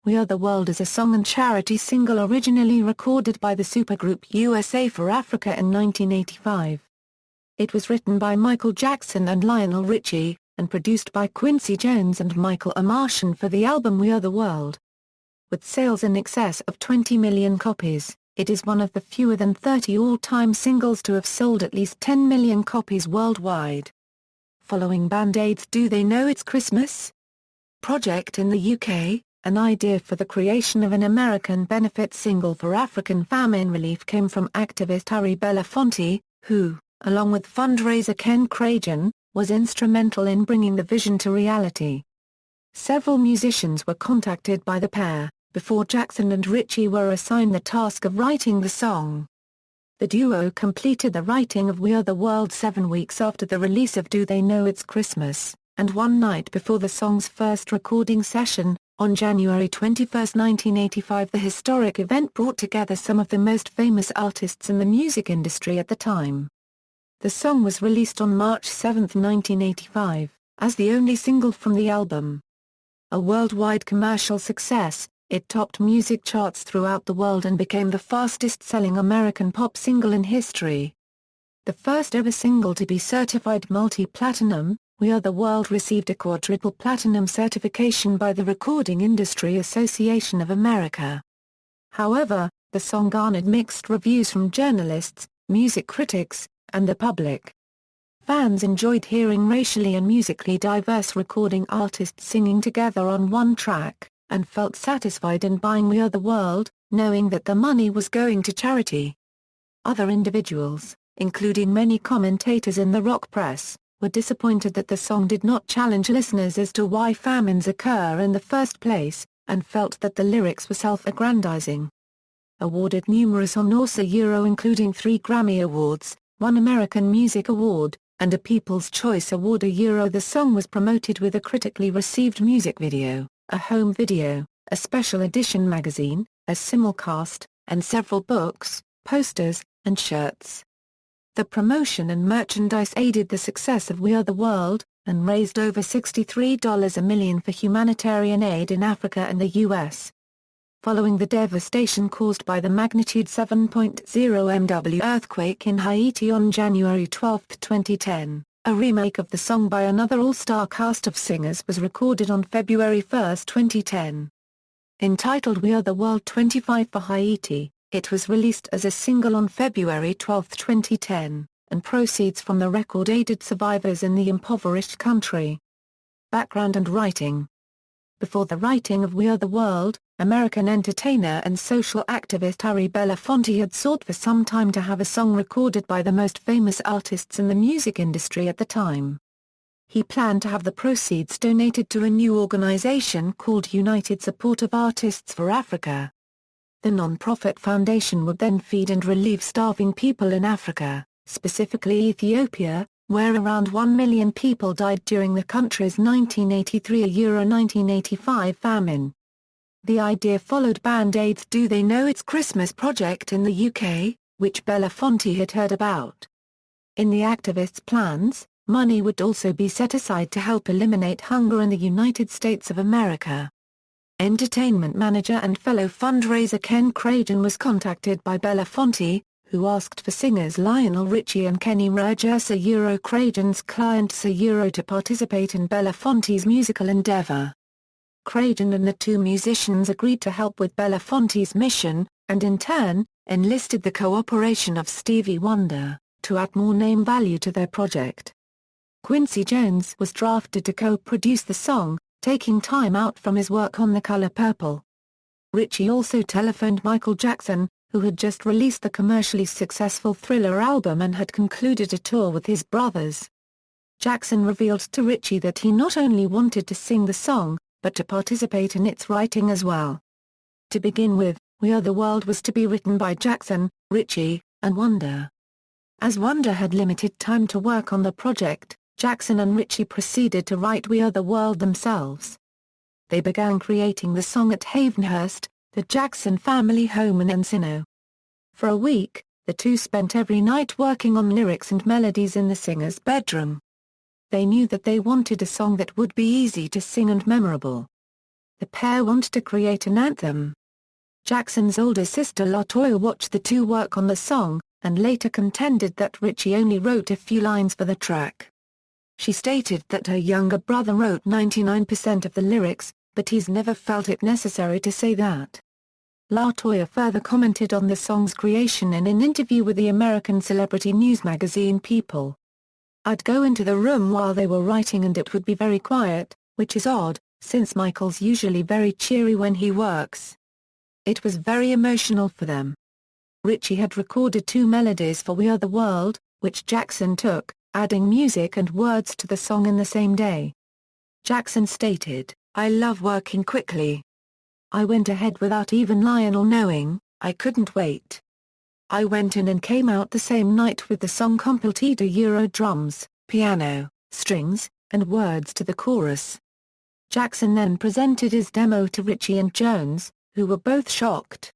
We Are the World is a song and charity single originally recorded by the supergroup USA for Africa in 1985. It was written by Michael Jackson and Lionel Richie, and produced by Quincy Jones and Michael Omartian for the album We Are the World. With sales in excess of 20 million copies, it is one of the fewer than 30 all-time singles to have sold at least 10 million copies worldwide. Following Band-Aid's Do They Know It's Christmas? Project in the UK, an idea for the creation of an American benefit single for African famine relief came from activist Harry Belafonte, who, along with fundraiser Ken Kragen, was instrumental in bringing the vision to reality. Several musicians were contacted by the pair, before Jackson and Richie were assigned the task of writing the song. The duo completed the writing of We Are the World 7 weeks after the release of Do They Know It's Christmas, and one night before the song's first recording session. On January 21, 1985, the historic event brought together some of the most famous artists in the music industry at the time. The song was released on March 7, 1985, as the only single from the album. A worldwide commercial success, it topped music charts throughout the world and became the fastest-selling American pop single in history. The first ever single to be certified multi-platinum, We Are the World received a quadruple platinum certification by the Recording Industry Association of America. However, the song garnered mixed reviews from journalists, music critics, and the public. Fans enjoyed hearing racially and musically diverse recording artists singing together on one track, and felt satisfied in buying We Are the World, knowing that the money was going to charity. Other individuals, including many commentators in the rock press, were disappointed that the song did not challenge listeners as to why famines occur in the first place, and felt that the lyrics were self-aggrandizing. Awarded numerous honors including 3 Grammy Awards, 1 American Music Award, and a People's Choice Award the song was promoted with a critically received music video, a home video, a special edition magazine, a simulcast, and several books, posters, and shirts. The promotion and merchandise aided the success of We Are the World, and raised over $63 million for humanitarian aid in Africa and the U.S. Following the devastation caused by the magnitude 7.0 MW earthquake in Haiti on January 12, 2010, a remake of the song by another all-star cast of singers was recorded on February 1, 2010. Entitled We Are the World 25 for Haiti, it was released as a single on February 12, 2010, and proceeds from the record aided survivors in the impoverished country. Background and writing. Before the writing of We Are the World, American entertainer and social activist Harry Belafonte had sought for some time to have a song recorded by the most famous artists in the music industry at the time. He planned to have the proceeds donated to a new organization called United Support of Artists for Africa. The non-profit foundation would then feed and relieve starving people in Africa, specifically Ethiopia, where around 1 million people died during the country's 1983–1985 famine. The idea followed Band-Aid's Do They Know It's Christmas project in the UK, which Belafonte had heard about. In the activists' plans, money would also be set aside to help eliminate hunger in the United States of America. Entertainment manager and fellow fundraiser Ken Kragen was contacted by Belafonte, who asked for singers Lionel Richie and Kenny Kragen's client to participate in Belafonte's musical endeavor. Kragen and the 2 musicians agreed to help with Belafonte's mission, and in turn, enlisted the cooperation of Stevie Wonder, to add more name value to their project. Quincy Jones was drafted to co-produce the song, taking time out from his work on The Color Purple. Richie also telephoned Michael Jackson, who had just released the commercially successful Thriller album and had concluded a tour with his brothers. Jackson revealed to Richie that he not only wanted to sing the song, but to participate in its writing as well. To begin with, We Are the World was to be written by Jackson, Richie, and Wonder. As Wonder had limited time to work on the project, Jackson and Richie proceeded to write We Are the World themselves. They began creating the song at Havenhurst, the Jackson family home in Encino. For a week, the 2 spent every night working on lyrics and melodies in the singer's bedroom. They knew that they wanted a song that would be easy to sing and memorable. The pair wanted to create an anthem. Jackson's older sister LaToya watched the two work on the song, and later contended that Richie only wrote a few lines for the track. She stated that her younger brother wrote 99% of the lyrics, but he's never felt it necessary to say that. LaToya further commented on the song's creation in an interview with the American celebrity news magazine People. "I'd go into the room while they were writing and it would be very quiet, which is odd, since Michael's usually very cheery when he works. It was very emotional for them." Richie had recorded 2 melodies for We Are the World, which Jackson took, adding music and words to the song in the same day. Jackson stated, "I love working quickly. I went ahead without even Lionel knowing, I couldn't wait. I went in and came out the same night with the song completed, Euro drums, piano, strings, and words to the chorus." Jackson then presented his demo to Richie and Jones, who were both shocked.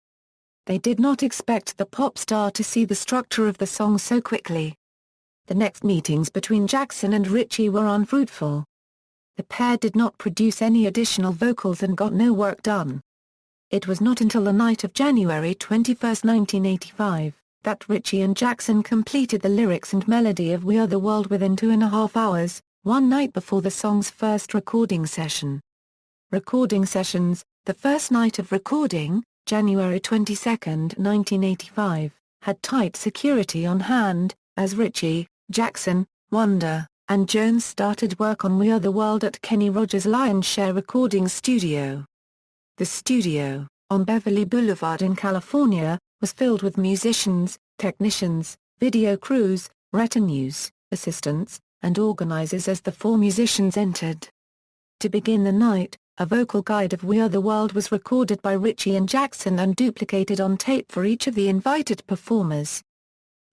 They did not expect the pop star to see the structure of the song so quickly. The next meetings between Jackson and Richie were unfruitful. The pair did not produce any additional vocals and got no work done. It was not until the night of January 21, 1985, that Richie and Jackson completed the lyrics and melody of We Are the World within 2.5 hours, one night before the song's first recording session. Recording sessions: the first night of recording, January 22, 1985, had tight security on hand, as Richie, Jackson, Wonder, and Jones started work on We Are the World at Kenny Rogers' Lionshare recording studio. The studio, on Beverly Boulevard in California, was filled with musicians, technicians, video crews, retinues, assistants, and organizers as the 4 musicians entered. To begin the night, a vocal guide of We Are the World was recorded by Richie and Jackson and duplicated on tape for each of the invited performers.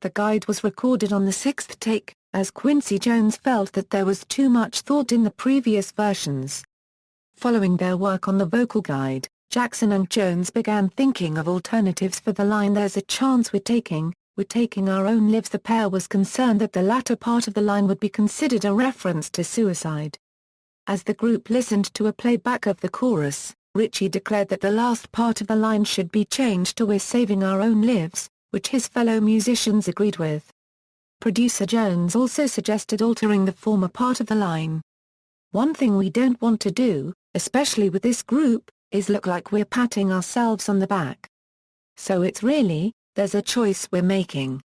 The guide was recorded on the 6th take, as Quincy Jones felt that there was too much thought in the previous versions. Following their work on the vocal guide, Jackson and Jones began thinking of alternatives for the line "There's a chance we're taking our own lives." The pair was concerned that the latter part of the line would be considered a reference to suicide. As the group listened to a playback of the chorus, Richie declared that the last part of the line should be changed to "We're saving our own lives," which his fellow musicians agreed with. Producer Jones also suggested altering the former part of the line. "One thing we don't want to do, especially with this group, is look like we're patting ourselves on the back. So it's really, there's a choice we're making."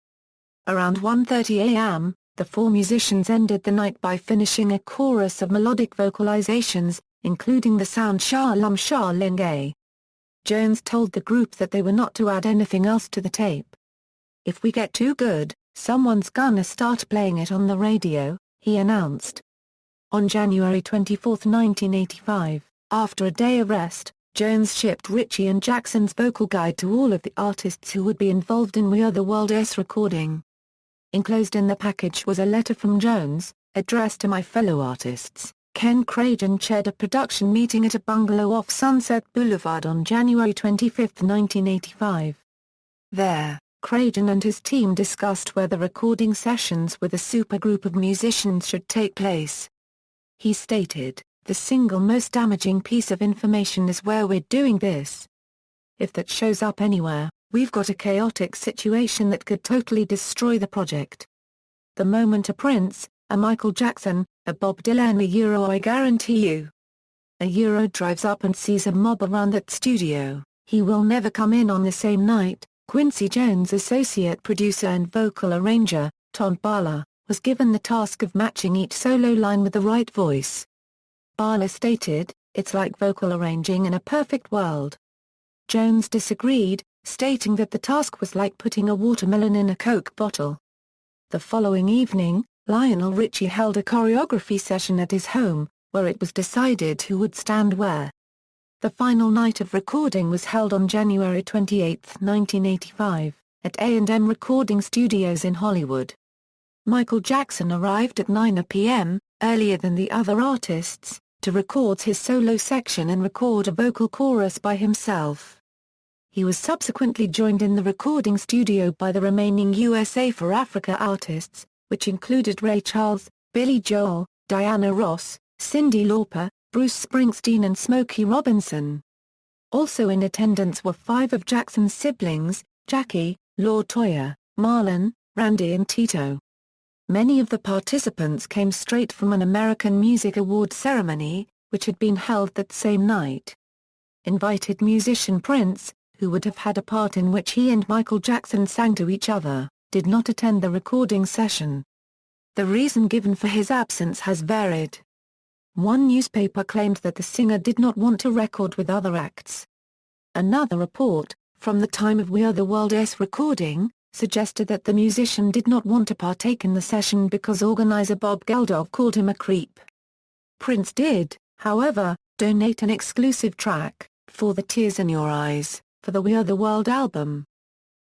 Around 1:30 a.m., the 4 musicians ended the night by finishing a chorus of melodic vocalizations, including the sound "Sha Lum Sha Lingay." Jones told the group that they were not to add anything else to the tape. "If we get too good, someone's gonna start playing it on the radio," he announced. On January 24, 1985, after a day of rest, Jones shipped Richie and Jackson's vocal guide to all of the artists who would be involved in We Are the World's recording. Enclosed in the package was a letter from Jones, addressed to "My fellow artists." Ken Kragen chaired a production meeting at a bungalow off Sunset Boulevard on January 25, 1985. There, Kragen and his team discussed where the recording sessions with a supergroup of musicians should take place. He stated, "The single most damaging piece of information is where we're doing this. If that shows up anywhere, we've got a chaotic situation that could totally destroy the project. The moment a Prince, a Michael Jackson, a Bob Dylan, I guarantee you, a drives up and sees a mob around that studio, he will never come in on the same night." Quincy Jones' associate producer and vocal arranger, Todd Bala, was given the task of matching each solo line with the right voice. Bala stated, "It's like vocal arranging in a perfect world." Jones disagreed, stating that the task was like putting a watermelon in a Coke bottle. The following evening, Lionel Richie held a choreography session at his home, where it was decided who would stand where. The final night of recording was held on January 28, 1985, at A&M Recording Studios in Hollywood. Michael Jackson arrived at 9 p.m., earlier than the other artists, to record his solo section and record a vocal chorus by himself. He was subsequently joined in the recording studio by the remaining USA for Africa artists, which included Ray Charles, Billy Joel, Diana Ross, Cyndi Lauper, Bruce Springsteen and Smokey Robinson. Also in attendance were 5 of Jackson's siblings, Jackie, LaToya, Marlon, Randy and Tito. Many of the participants came straight from an American Music Awards ceremony, which had been held that same night. Invited musician Prince, who would have had a part in which he and Michael Jackson sang to each other, did not attend the recording session. The reason given for his absence has varied. One newspaper claimed that the singer did not want to record with other acts. Another report, from the time of We Are the World's recording, suggested that the musician did not want to partake in the session because organizer Bob Geldof called him a creep. Prince did, however, donate an exclusive track, For the Tears in Your Eyes, for the We Are the World album.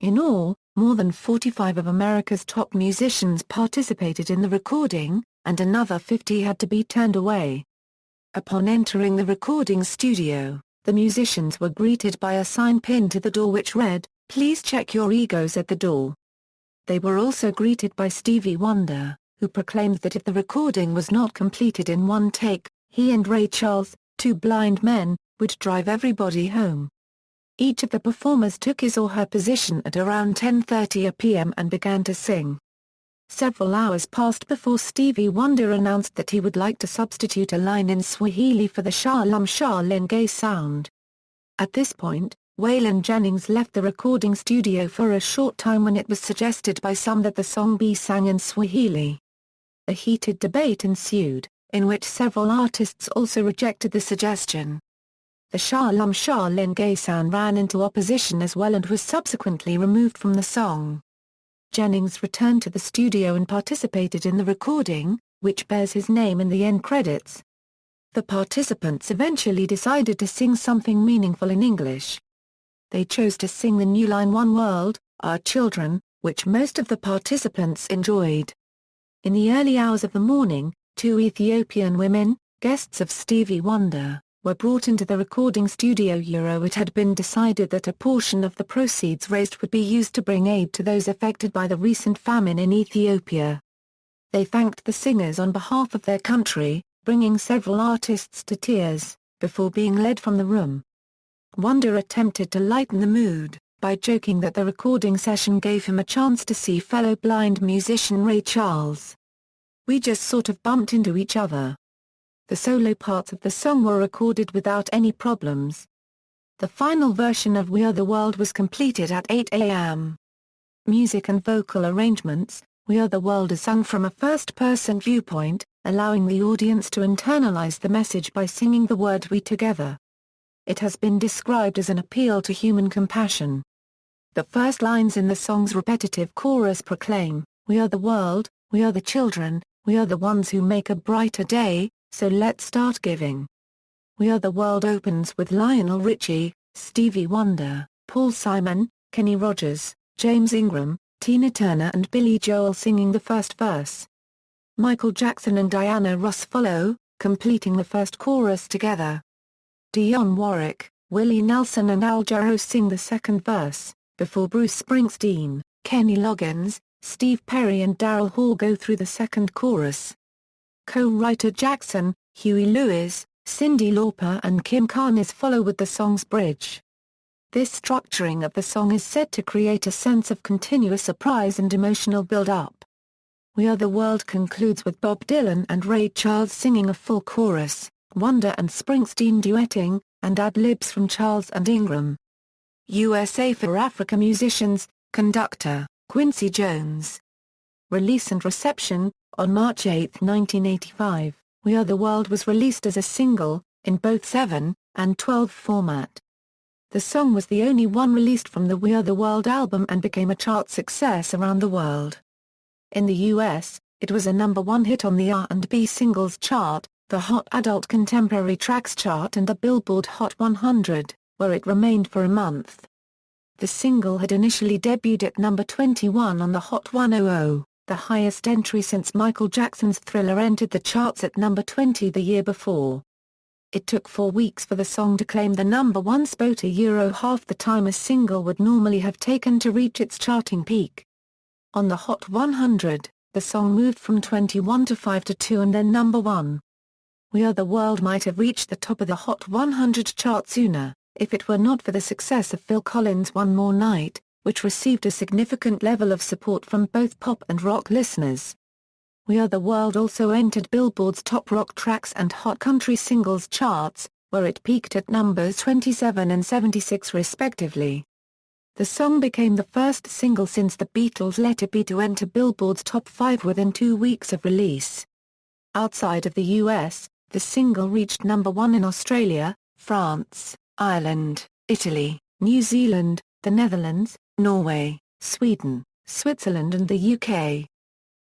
In all, more than 45 of America's top musicians participated in the recording, and another 50 had to be turned away. Upon entering the recording studio, the musicians were greeted by a sign pinned to the door which read, "Please check your egos at the door." They were also greeted by Stevie Wonder, who proclaimed that if the recording was not completed in one take, he and Ray Charles, two blind men, would drive everybody home. Each of the performers took his or her position at around 10:30 p.m. and began to sing. Several hours passed before Stevie Wonder announced that he would like to substitute a line in Swahili for the Shalom Shalenge sound. At this point, Waylon Jennings left the recording studio for a short time when it was suggested by some that the song be sang in Swahili. A heated debate ensued, in which several artists also rejected the suggestion. The Shalom Shalenge sound ran into opposition as well and was subsequently removed from the song. Jennings returned to the studio and participated in the recording, which bears his name in the end credits. The participants eventually decided to sing something meaningful in English. They chose to sing the new line "One World, Our Children," which most of the participants enjoyed. In the early hours of the morning, 2 Ethiopian women, guests of Stevie Wonder, were brought into the recording studio. It had been decided that a portion of the proceeds raised would be used to bring aid to those affected by the recent famine in Ethiopia. They thanked the singers on behalf of their country, bringing several artists to tears, before being led from the room. Wonder attempted to lighten the mood, by joking that the recording session gave him a chance to see fellow blind musician Ray Charles. "We just sort of bumped into each other." The solo parts of the song were recorded without any problems. The final version of We Are the World was completed at 8 a.m. Music and vocal arrangements: We Are the World is sung from a first-person viewpoint, allowing the audience to internalize the message by singing the word "we" together. It has been described as an appeal to human compassion. The first lines in the song's repetitive chorus proclaim, "We are the world, we are the children, we are the ones who make a brighter day, so let's start giving." We Are the World opens with Lionel Richie, Stevie Wonder, Paul Simon, Kenny Rogers, James Ingram, Tina Turner and Billy Joel singing the first verse. Michael Jackson and Diana Ross follow, completing the first chorus together. Dionne Warwick, Willie Nelson and Al Jarreau sing the second verse, before Bruce Springsteen, Kenny Loggins, Steve Perry and Daryl Hall go through the second chorus. Co-writer Jackson, Huey Lewis, Cyndi Lauper and Kim Carnes follow with the song's bridge. This structuring of the song is said to create a sense of continuous surprise and emotional build-up. We Are the World concludes with Bob Dylan and Ray Charles singing a full chorus, Wonder and Springsteen duetting, and ad-libs from Charles and Ingram. USA for Africa musicians, conductor, Quincy Jones. Release and reception: on March 8, 1985, We Are the World was released as a single, in both 7 and 12 format. The song was the only one released from the We Are the World album and became a chart success around the world. In the US, it was a #1 hit on the R&B singles chart, the Hot Adult Contemporary Tracks chart and the Billboard Hot 100, where it remained for a month. The single had initially debuted at number 21 on the Hot 100, the highest entry since Michael Jackson's Thriller entered the charts at number 20 the year before. It took 4 weeks for the song to claim the #1 spot, half the time a single would normally have taken to reach its charting peak. On the Hot 100, the song moved from 21 to 5 to 2 and then #1. We Are the World might have reached the top of the Hot 100 chart sooner, if it were not for the success of Phil Collins' One More Night, which received a significant level of support from both pop and rock listeners. We Are the World also entered Billboard's Top Rock Tracks and Hot Country Singles charts, where it peaked at numbers 27 and 76 respectively. The song became the first single since the Beatles' Let It Be to enter Billboard's Top 5 within 2 weeks of release. Outside of the US, the single reached number 1 in Australia, France, Ireland, Italy, New Zealand, the Netherlands, Norway, Sweden, Switzerland and the UK.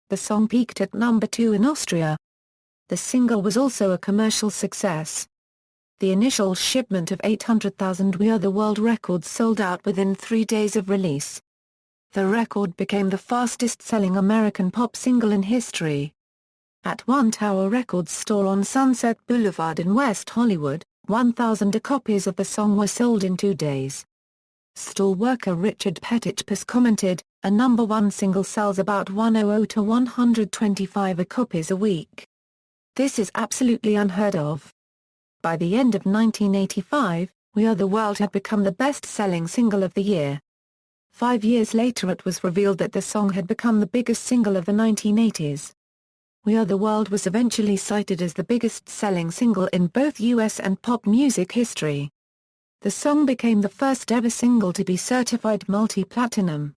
The song peaked at number 2 in Austria. The single was also a commercial success. The initial shipment of 800,000 We Are the World records sold out within 3 days of release. The record became the fastest-selling American pop single in history. At One Tower Records store on Sunset Boulevard in West Hollywood, 1,000 copies of the song were sold in 2 days. Store worker Richard Petitpas commented, "A number 1 single sells about 100 to 125 copies a week. This is absolutely unheard of." By the end of 1985, We Are the World had become the best-selling single of the year. 5 years later it was revealed that the song had become the biggest single of the 1980s. We Are the World was eventually cited as the biggest-selling single in both US and pop music history. The song became the first ever single to be certified multi-platinum.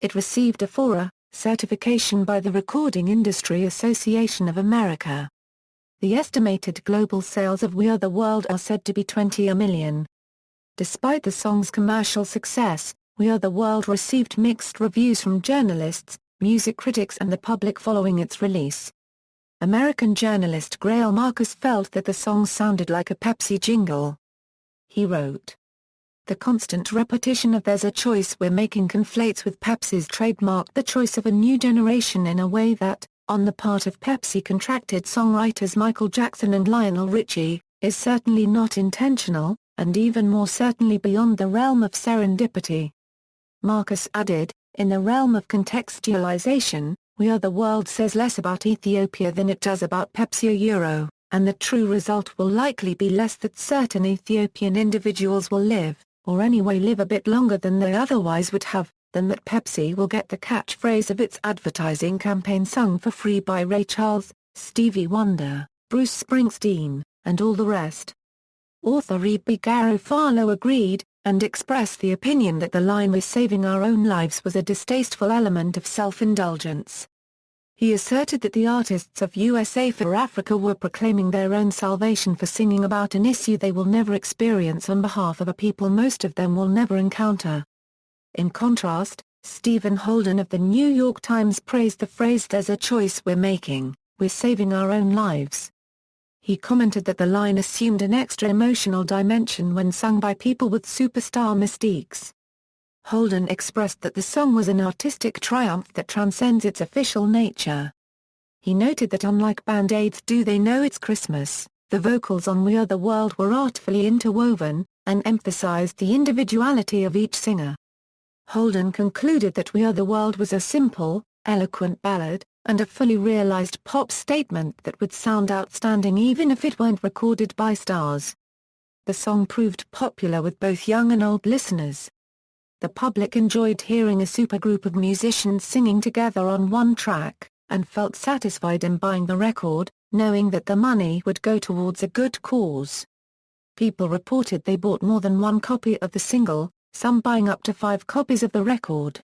It received a 4A certification by the Recording Industry Association of America. The estimated global sales of We Are the World are said to be 20 million. Despite the song's commercial success, We Are the World received mixed reviews from journalists, music critics and the public following its release. American journalist Grail Marcus felt that the song sounded like a Pepsi jingle. He wrote, "The constant repetition of 'There's a choice we're making' conflates with Pepsi's trademark the choice of a new generation in a way that, on the part of Pepsi-contracted songwriters Michael Jackson and Lionel Richie, is certainly not intentional, and even more certainly beyond the realm of serendipity." Marcus added, "In the realm of contextualization, We Are the World says less about Ethiopia than it does about Pepsi or Euro, and the true result will likely be less that certain Ethiopian individuals will live, or anyway live a bit longer than they otherwise would have, than that Pepsi will get the catchphrase of its advertising campaign sung for free by Ray Charles, Stevie Wonder, Bruce Springsteen, and all the rest." Author E.B. Garofalo agreed, and expressed the opinion that the line "we're saving our own lives" was a distasteful element of self-indulgence. He asserted that the artists of USA for Africa were proclaiming their own salvation for singing about an issue they will never experience on behalf of a people most of them will never encounter. In contrast, Stephen Holden of the New York Times praised the phrase "There's a choice we're making, we're saving our own lives." He commented that the line assumed an extra emotional dimension when sung by people with superstar mystiques. Holden expressed that the song was an artistic triumph that transcends its official nature. He noted that unlike Band-Aid's Do They Know It's Christmas, the vocals on We Are the World were artfully interwoven, and emphasized the individuality of each singer. Holden concluded that We Are the World was a simple, eloquent ballad, and a fully realized pop statement that would sound outstanding even if it weren't recorded by stars. The song proved popular with both young and old listeners. The public enjoyed hearing a supergroup of musicians singing together on one track, and felt satisfied in buying the record, knowing that the money would go towards a good cause. People reported they bought more than one copy of the single, some buying up to 5 copies of the record.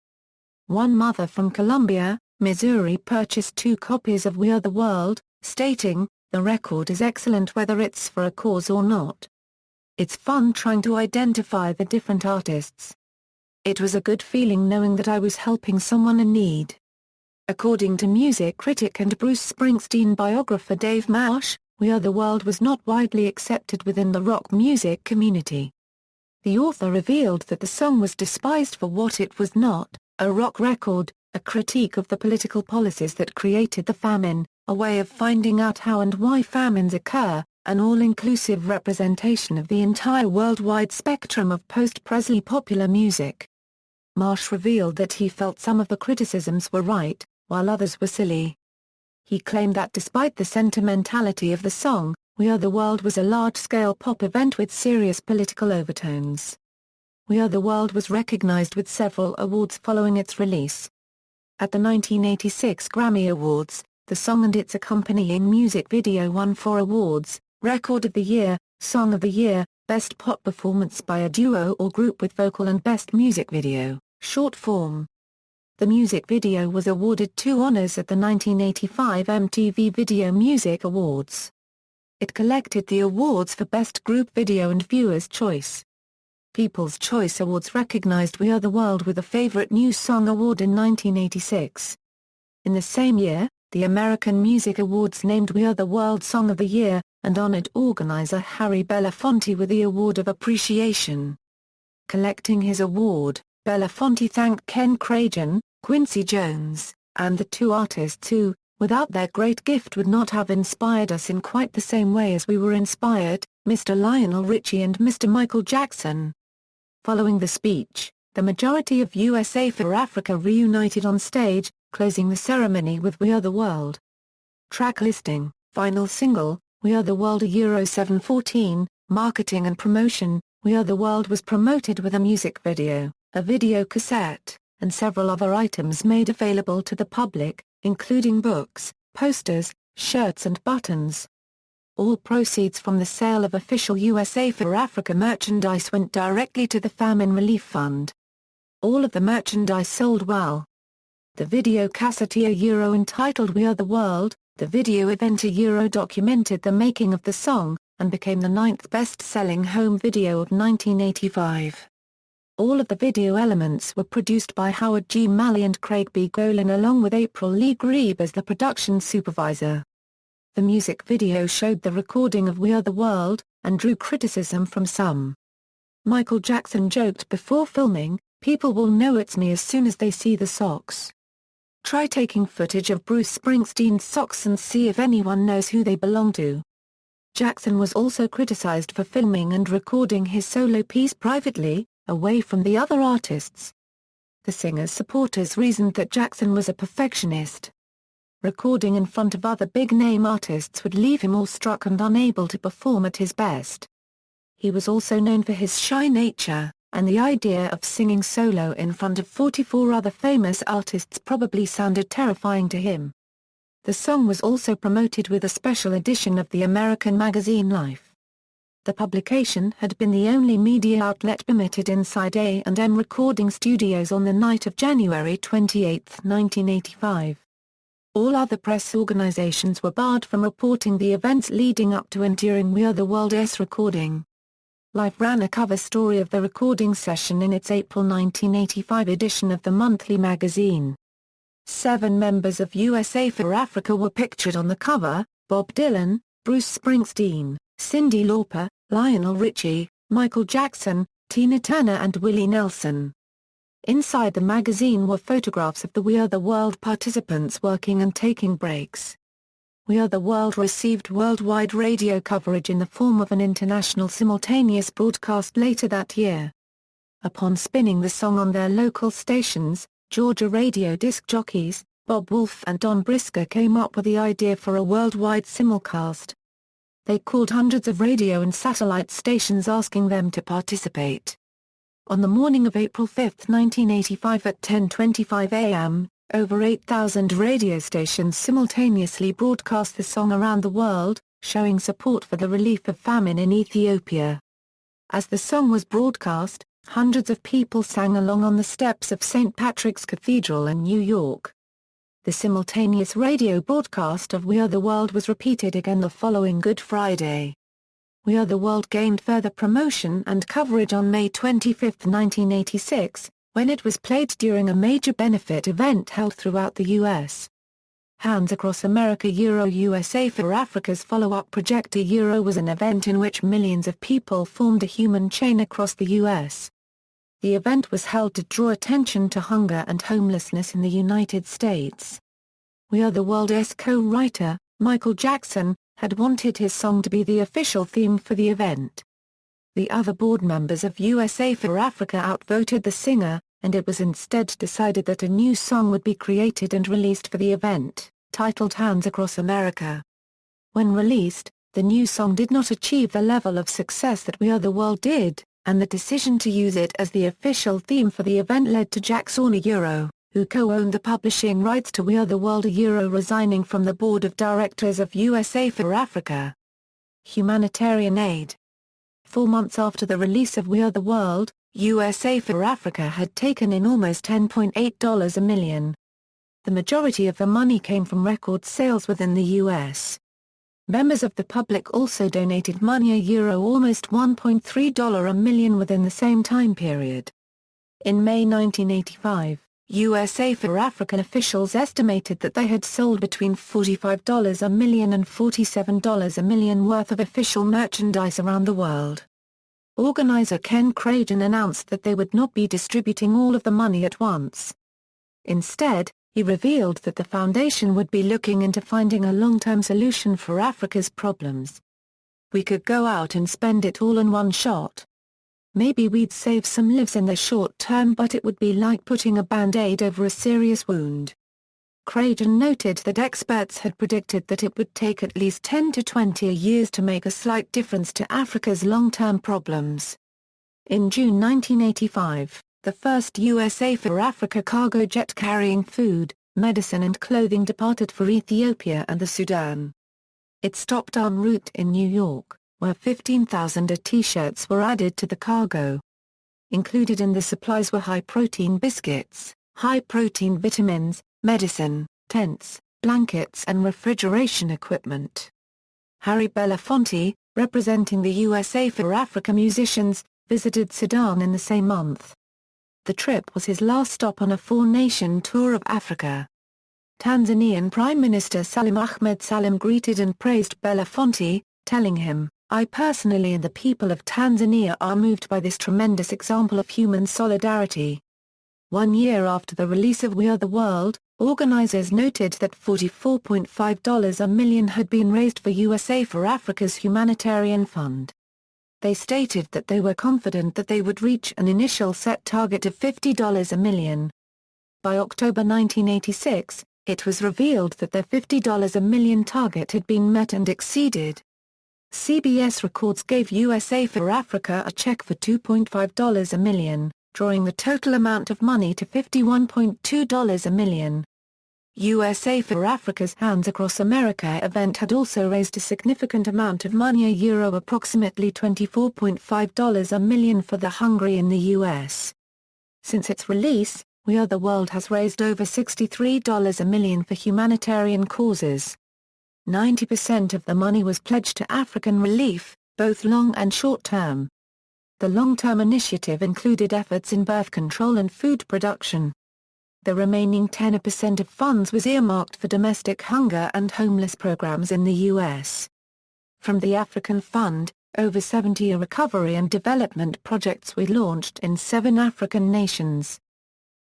One mother from Columbia, Missouri purchased 2 copies of We Are the World, stating, "The record is excellent whether it's for a cause or not. It's fun trying to identify the different artists. It was a good feeling knowing that I was helping someone in need." According to music critic and Bruce Springsteen biographer Dave Marsh, We Are the World was not widely accepted within the rock music community. The author revealed that the song was despised for what it was not, a rock record, a critique of the political policies that created the famine, a way of finding out how and why famines occur, an all-inclusive representation of the entire worldwide spectrum of post-Presley popular music. Marsh revealed that he felt some of the criticisms were right, while others were silly. He claimed that despite the sentimentality of the song, We Are the World was a large-scale pop event with serious political overtones. We Are the World was recognized with several awards following its release. At the 1986 Grammy Awards, the song and its accompanying music video won 4 awards: Record of the Year, Song of the Year, Best Pop Performance by a Duo or Group with Vocal, and Best Music Video, Short Form. The music video was awarded 2 honors at the 1985 MTV Video Music Awards. It collected the awards for Best Group Video and Viewer's Choice. People's Choice Awards recognized We Are the World with a Favorite New Song Award in 1986. In the same year, the American Music Awards named We Are the World Song of the Year, and honored organizer Harry Belafonte with the Award of Appreciation. Collecting his award, Belafonte thanked Ken Kragen, Quincy Jones, and the 2 artists who, without their great gift, would not have inspired us in quite the same way as we were inspired, Mr. Lionel Richie and Mr. Michael Jackson. Following the speech, the majority of USA for Africa reunited on stage, closing the ceremony with We Are the World. Track listing, final single, We Are the World Euro 714, marketing and promotion, We Are the World was promoted with a music video, a video cassette, and several other items made available to the public, including books, posters, shirts and buttons. All proceeds from the sale of official USA for Africa merchandise went directly to the Famine Relief Fund. All of the merchandise sold well. The video cassette Euro entitled We Are the World, the video event Euro documented the making of the song, and became the 9th best-selling home video of 1985. All of the video elements were produced by Howard G. Malley and Craig B. Golan along with April Lee Grebe as the production supervisor. The music video showed the recording of We Are the World, and drew criticism from some. Michael Jackson joked before filming, "People will know it's me as soon as they see the socks. Try taking footage of Bruce Springsteen's socks and see if anyone knows who they belong to." Jackson was also criticized for filming and recording his solo piece privately, away from the other artists. The singer's supporters reasoned that Jackson was a perfectionist. Recording in front of other big-name artists would leave him awestruck and unable to perform at his best. He was also known for his shy nature, and the idea of singing solo in front of 44 other famous artists probably sounded terrifying to him. The song was also promoted with a special edition of the American magazine Life. The publication had been the only media outlet permitted inside A&M Recording Studios on the night of January 28, 1985. All other press organizations were barred from reporting the events leading up to and during We Are the World's recording. Life ran a cover story of the recording session in its April 1985 edition of the monthly magazine. 7 members of USA for Africa were pictured on the cover: Bob Dylan, Bruce Springsteen, Cyndi Lauper, Lionel Richie, Michael Jackson, Tina Turner and Willie Nelson. Inside the magazine were photographs of the We Are the World participants working and taking breaks. We Are the World received worldwide radio coverage in the form of an international simultaneous broadcast later that year. Upon spinning the song on their local stations, Georgia radio disc jockeys, Bob Wolf and Don Brisker came up with the idea for a worldwide simulcast. They called hundreds of radio and satellite stations asking them to participate. On the morning of April 5, 1985 at 10:25 a.m., over 8,000 radio stations simultaneously broadcast the song around the world, showing support for the relief of famine in Ethiopia. As the song was broadcast, hundreds of people sang along on the steps of St. Patrick's Cathedral in New York. The simultaneous radio broadcast of We Are the World was repeated again the following Good Friday. We Are the World gained further promotion and coverage on May 25, 1986, when it was played during a major benefit event held throughout the U.S. Hands Across America Euro USA for Africa's follow-up project Euro was an event in which millions of people formed a human chain across the U.S. The event was held to draw attention to hunger and homelessness in the United States. We Are the World's co-writer, Michael Jackson, had wanted his song to be the official theme for the event. The other board members of USA for Africa outvoted the singer, and it was instead decided that a new song would be created and released for the event, titled Hands Across America. When released, the new song did not achieve the level of success that We Are the World did, and the decision to use it as the official theme for the event led to Jackson, who co-owned the publishing rights to We Are the World, resigning from the board of directors of USA for Africa. Humanitarian aid. 4 months after the release of We Are the World, USA for Africa had taken in almost $10.8 million. The majority of the money came from record sales within the U.S. Members of the public also donated money, almost $1.3 million within the same time period. In May 1985, USA for Africa officials estimated that they had sold between $45 million and $47 million worth of official merchandise around the world. Organizer Ken Kragen announced that they would not be distributing all of the money at once. Instead, he revealed that the foundation would be looking into finding a long-term solution for Africa's problems. We could go out and spend it all in one shot. Maybe we'd save some lives in the short term, but it would be like putting a band-aid over a serious wound. Kragen noted that experts had predicted that it would take at least 10 to 20 years to make a slight difference to Africa's long-term problems. In June 1985, the first USA for Africa cargo jet carrying food, medicine and clothing departed for Ethiopia and the Sudan. It stopped en route in New York, where 15,000 T-shirts were added to the cargo. Included in the supplies were high-protein biscuits, high-protein vitamins, medicine, tents, blankets and refrigeration equipment. Harry Belafonte, representing the USA for Africa musicians, visited Sudan in the same month. The trip was his last stop on a 4-nation tour of Africa. Tanzanian Prime Minister Salim Ahmed Salim greeted and praised Belafonte, telling him, "I personally and the people of Tanzania are moved by this tremendous example of human solidarity." 1 year after the release of We Are the World, organizers noted that $44.5 million had been raised for USA for Africa's humanitarian fund. They stated that they were confident that they would reach an initial set target of $50 million. By October 1986, it was revealed that their $50 million target had been met and exceeded. CBS Records gave USA for Africa a check for $2.5 million, drawing the total amount of money to $51.2 million. USA for Africa's Hands Across America event had also raised a significant amount of money, approximately $24.5 million for the hungry in the U.S. Since its release, We Are the World has raised over $63 million for humanitarian causes. 90% of the money was pledged to African relief, both long and short term. The long-term initiative included efforts in birth control and food production. The remaining 10% of funds was earmarked for domestic hunger and homeless programs in the U.S. From the African Fund, over 70 recovery and development projects were launched in 7 African nations.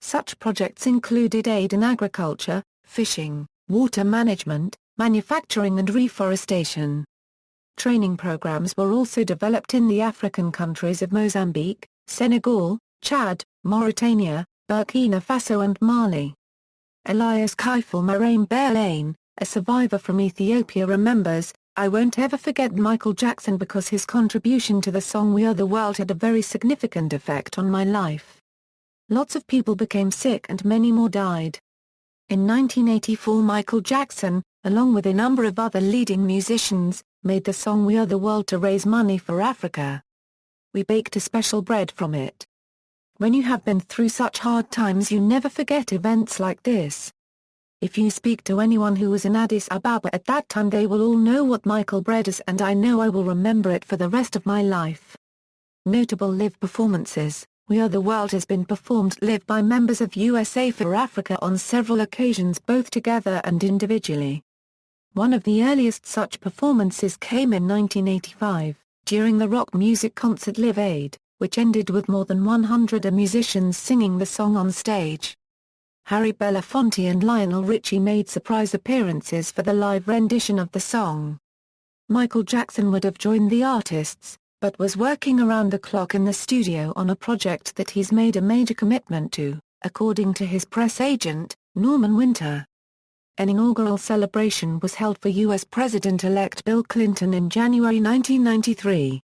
Such projects included aid in agriculture, fishing, water management, manufacturing and reforestation. Training programs were also developed in the African countries of Mozambique, Senegal, Chad, Mauritania, Burkina Faso and Mali. Elias Kaifel Maraim Berlane, a survivor from Ethiopia, remembers, "I won't ever forget Michael Jackson because his contribution to the song We Are the World had a very significant effect on my life. Lots of people became sick and many more died." In 1984, Michael Jackson, along with a number of other leading musicians, made the song We Are the World to raise money for Africa. "We baked a special bread from it. When you have been through such hard times you never forget events like this. If you speak to anyone who was in Addis Ababa at that time they will all know what Michael bread is and I know I will remember it for the rest of my life." Notable live performances. We Are the World has been performed live by members of USA for Africa on several occasions, both together and individually. One of the earliest such performances came in 1985, during the rock music concert Live Aid, which ended with more than 100 musicians singing the song on stage. Harry Belafonte and Lionel Richie made surprise appearances for the live rendition of the song. Michael Jackson would have joined the artists, but was working around the clock in the studio on a project that he's made a major commitment to, according to his press agent, Norman Winter. An inaugural celebration was held for U.S. President-elect Bill Clinton in January 1993.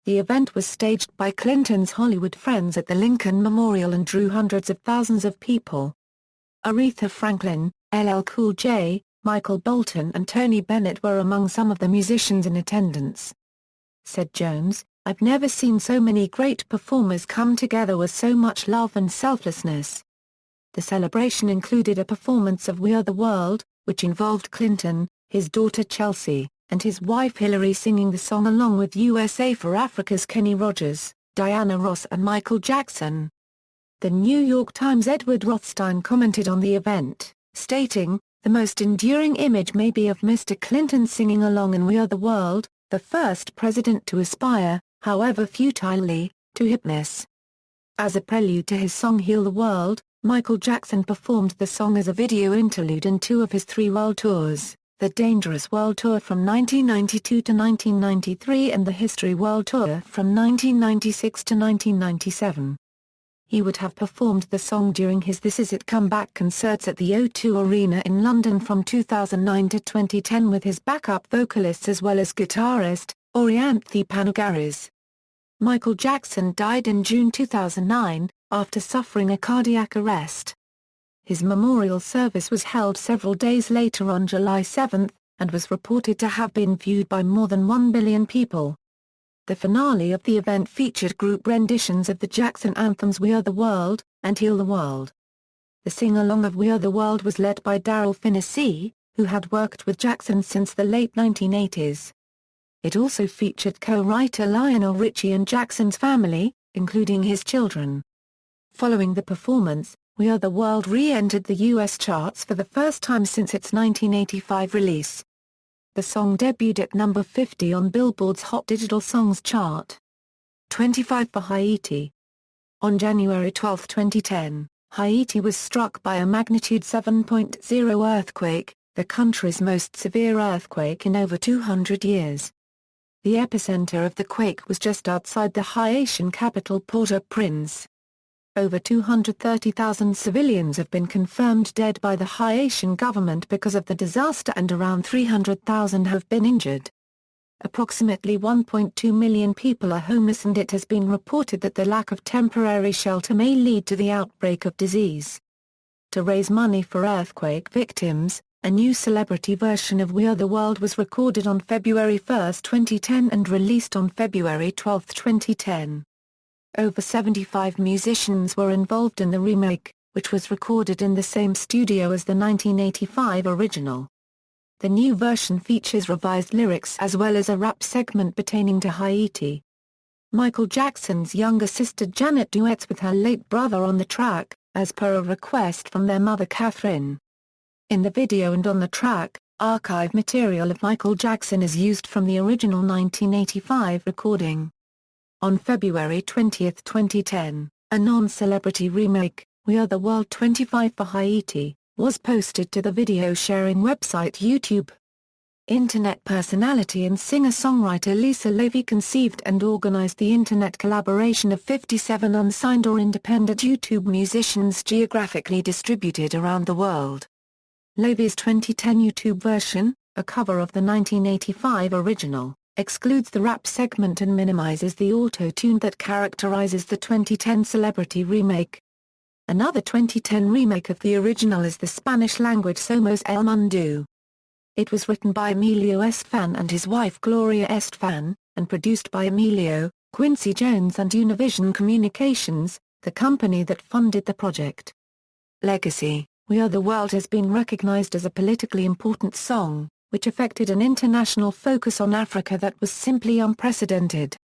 The event was staged by Clinton's Hollywood friends at the Lincoln Memorial and drew hundreds of thousands of people. Aretha Franklin, LL Cool J, Michael Bolton and Tony Bennett were among some of the musicians in attendance. Said Jones, "I've never seen so many great performers come together with so much love and selflessness." The celebration included a performance of We Are the World, which involved Clinton, his daughter Chelsea, and his wife Hillary singing the song along with USA for Africa's Kenny Rogers, Diana Ross and Michael Jackson. The New York Times' Edward Rothstein commented on the event, stating, "The most enduring image may be of Mr. Clinton singing along in We Are the World, the first president to aspire, however futilely, to hipness." As a prelude to his song Heal the World, Michael Jackson performed the song as a video interlude in two of his three world tours, the Dangerous World Tour from 1992 to 1993 and the History World Tour from 1996 to 1997. He would have performed the song during his This Is It comeback concerts at the O2 Arena in London from 2009 to 2010 with his backup vocalists as well as guitarist, Orianthi Panogaris. Michael Jackson died in June 2009, after suffering a cardiac arrest. His memorial service was held several days later on July 7, and was reported to have been viewed by more than 1 billion people. The finale of the event featured group renditions of the Jackson anthems We Are the World, and Heal the World. The sing-along of We Are the World was led by Daryl Finney, who had worked with Jackson since the late 1980s. It also featured co-writer Lionel Richie and Jackson's family, including his children. Following the performance, We Are the World re-entered the U.S. charts for the first time since its 1985 release. The song debuted at number 50 on Billboard's Hot Digital Songs chart. 25 for Haiti. On January 12, 2010, Haiti was struck by a magnitude 7.0 earthquake, the country's most severe earthquake in over 200 years. The epicenter of the quake was just outside the Haitian capital Port-au-Prince. Over 230,000 civilians have been confirmed dead by the Haitian government because of the disaster and around 300,000 have been injured. Approximately 1.2 million people are homeless and it has been reported that the lack of temporary shelter may lead to the outbreak of disease. To raise money for earthquake victims, a new celebrity version of We Are the World was recorded on February 1, 2010 and released on February 12, 2010. Over 75 musicians were involved in the remake, which was recorded in the same studio as the 1985 original. The new version features revised lyrics as well as a rap segment pertaining to Haiti. Michael Jackson's younger sister Janet duets with her late brother on the track, as per a request from their mother Catherine. In the video and on the track, archive material of Michael Jackson is used from the original 1985 recording. On February 20, 2010, a non-celebrity remake, We Are the World 25 for Haiti, was posted to the video-sharing website YouTube. Internet personality and singer-songwriter Lisa Levy conceived and organized the internet collaboration of 57 unsigned or independent YouTube musicians geographically distributed around the world. Levy's 2010 YouTube version, a cover of the 1985 original, excludes the rap segment and minimizes the auto-tune that characterizes the 2010 celebrity remake. Another 2010 remake of the original is the Spanish-language Somos El Mundo. It was written by Emilio Estefan and his wife Gloria Estefan, and produced by Emilio, Quincy Jones and Univision Communications, the company that funded the project. Legacy: We Are the World has been recognized as a politically important song, which affected an international focus on Africa that was simply unprecedented.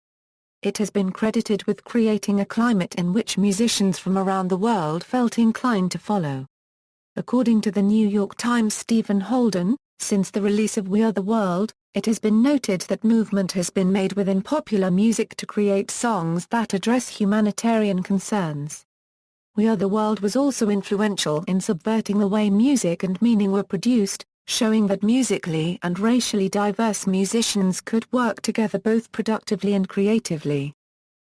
It has been credited with creating a climate in which musicians from around the world felt inclined to follow. According to the New York Times' Stephen Holden, since the release of We Are the World, it has been noted that movement has been made within popular music to create songs that address humanitarian concerns. We Are the World was also influential in subverting the way music and meaning were produced, showing that musically and racially diverse musicians could work together both productively and creatively.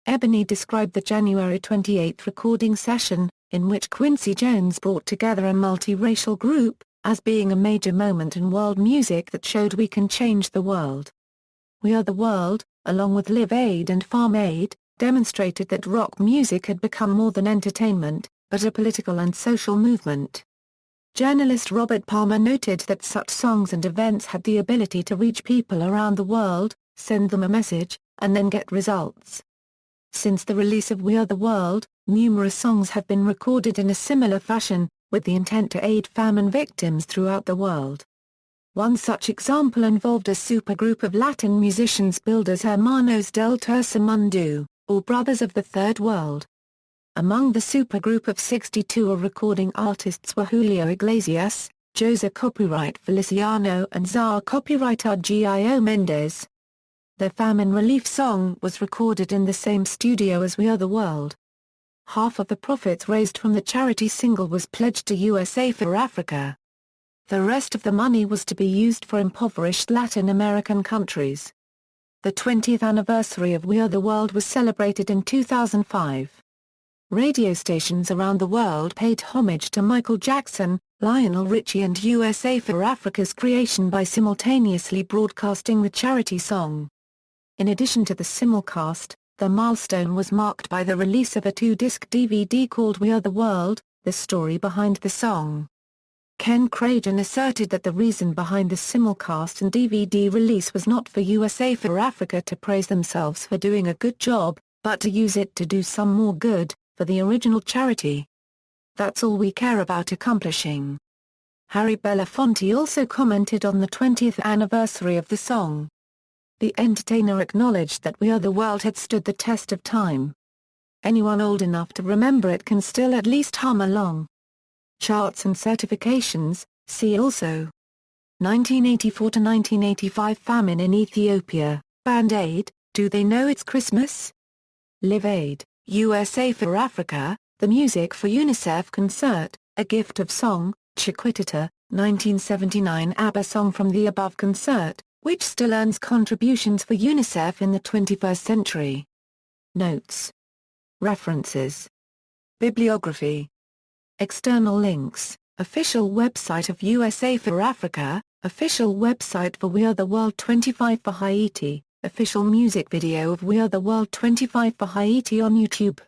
Ebony described the January 28 recording session, in which Quincy Jones brought together a multi-racial group, as being a major moment in world music that showed we can change the world. We Are the World, along with Live Aid and Farm Aid, demonstrated that rock music had become more than entertainment, but a political and social movement. Journalist Robert Palmer noted that such songs and events had the ability to reach people around the world, send them a message, and then get results. Since the release of We Are the World, numerous songs have been recorded in a similar fashion, with the intent to aid famine victims throughout the world. One such example involved a supergroup of Latin musicians billed as Hermanos del Tercer Mundo, or Brothers of the Third World. Among the supergroup of 62 recording artists were Julio Iglesias, Jose copyright Feliciano and Zara copyright Argio Mendez. Their famine relief song was recorded in the same studio as We Are the World. Half of the profits raised from the charity single was pledged to USA for Africa. The rest of the money was to be used for impoverished Latin American countries. The 20th anniversary of We Are the World was celebrated in 2005. Radio stations around the world paid homage to Michael Jackson, Lionel Richie and USA for Africa's creation by simultaneously broadcasting the charity song. In addition to the simulcast, the milestone was marked by the release of a 2-disc DVD called We Are the World, the story behind the song. Ken Kragen asserted that the reason behind the simulcast and DVD release was not for USA for Africa to praise themselves for doing a good job, but to use it to do some more good, for the original charity. That's all we care about accomplishing. Harry Belafonte also commented on the 20th anniversary of the song. The entertainer acknowledged that We Are the World had stood the test of time. Anyone old enough to remember it can still at least hum along. Charts and certifications, see also. 1984 to 1985 famine in Ethiopia, Band Aid, Do They Know It's Christmas? Live Aid, USA for Africa, The Music for UNICEF Concert, A Gift of Song, Chiquitita, 1979 ABBA song from the above concert, which still earns contributions for UNICEF in the 21st century. Notes. References. Bibliography. External links, official website of USA for Africa, official website for We Are the World 25 for Haiti, official music video of We Are the World 25 for Haiti on YouTube.